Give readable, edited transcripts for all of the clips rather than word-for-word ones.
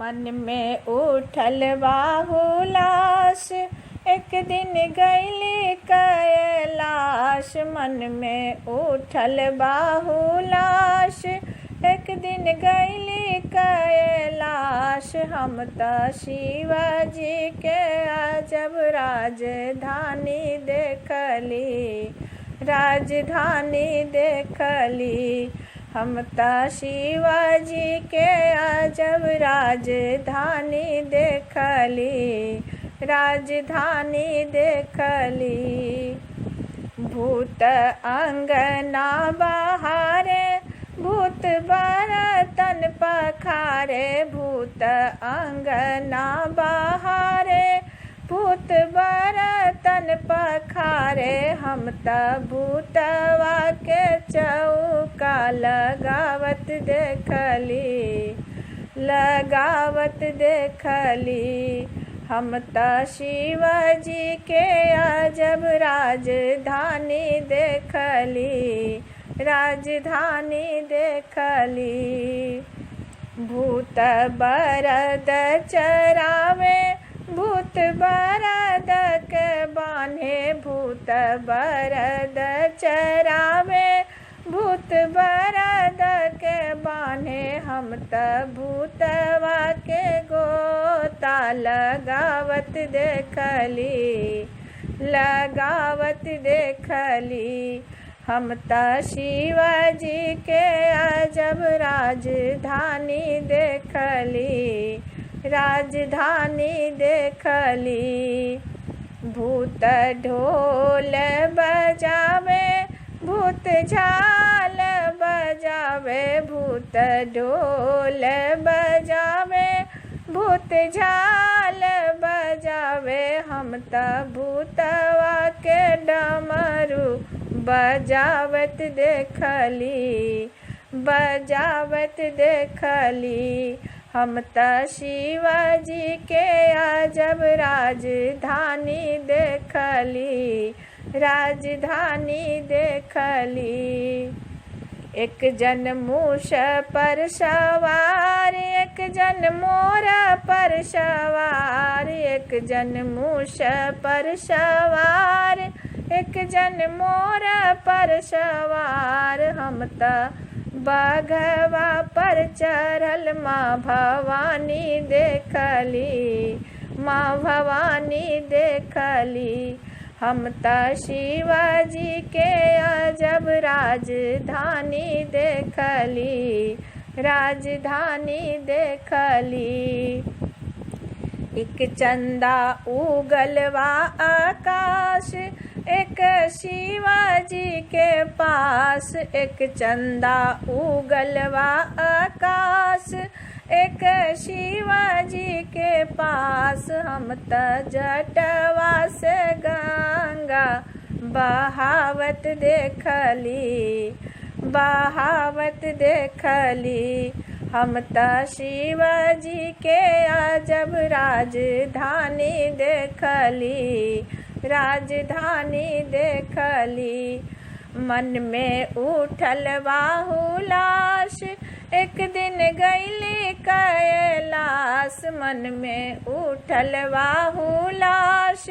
मन में उठल बाहुलास, एक दिन गईली कैलाश। मन में उठल बाहुलास, एक दिन गईली कैलाश। हम त शिवाजी के अजब राजधानी देखली, राजधानी देखली। हम त शिवाजी के अजब राजधानी देखली, राजधानी देखली। भूत अंगना बहारे, भूत बरतन पखारे। भूत अंगना बहारे, भूत बरतन पखारे। हम त भूतवा के चौका लगावत देखली, लगावत देखली। हम त शिवाजी के अजब राजधानी देखली, राजधानी देखली। भूत बरद चरावे, भूत बरद के बान्हे। भूत बरद चरावे, भूत बरद के बान्हे। हम त भूतवा के गोता लगावत देखली, लगावत देखली। हम त शिवाजी के अजब राजधानी देखली, राजधानी देखली। भूत ढोल बजावे, भूत झाल बजावे। भूत ढोल बजावे, भूत झाल बजावे। हम त भूतवा के डमरू बजावत देखली, बजावत देखली। हम त शिवाजी के अजब राजधानी देखली, राजधानी देखली। एक जन मूस पर सवार, एक जन मोर पर सवार। एक जन मूस पर सवार, एक जन मोर पर सवार। हम त बाघवा पर चढ़ल माँ भवानी देखली, माँ भवानी देखली। हम त शिवाजी के अजब राजधानी देखली, राजधानी देखली। एक चंदा उगलवा आकाश, एक शिवाजी के पास। एक चंदा उगलवा आकाश, एक शिवाजी के पास। हम त जटवा से गंगा बहावत देखली, बहावत देखली। हम त शिवाजी के अजब राजधानी देखली, राजधानी देखली। मन में उठल बाहुलास, एक दिन गईली कैलाश। मन में उठल बाहुलास,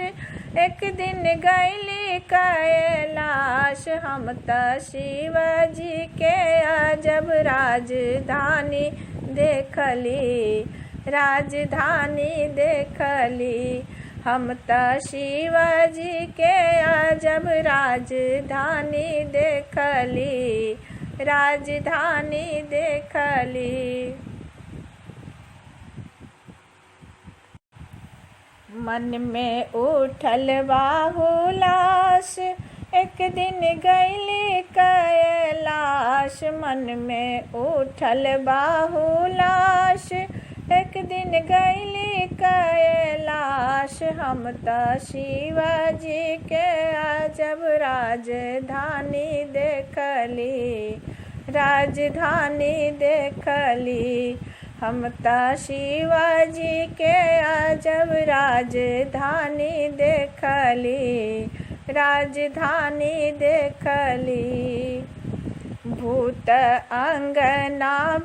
एक दिन गईली कैलाश। हम त शिवाजी के अजब राजधानी देखली, राजधानी देखली। हम त शिवाजी के अजब राजधानी देखली, राजधानी देखली। मन में उठल बाहुलास, एक दिन गईली कैलाश। मन में उठल बाहुलास, एक दिन गईली कैलाश। हम त शिवाजी के अजब राजधानी देखली, राजधानी देखली। हम त शिवाजी के अजब राजधानी देखली, राजधानी देखली। भूत अंगना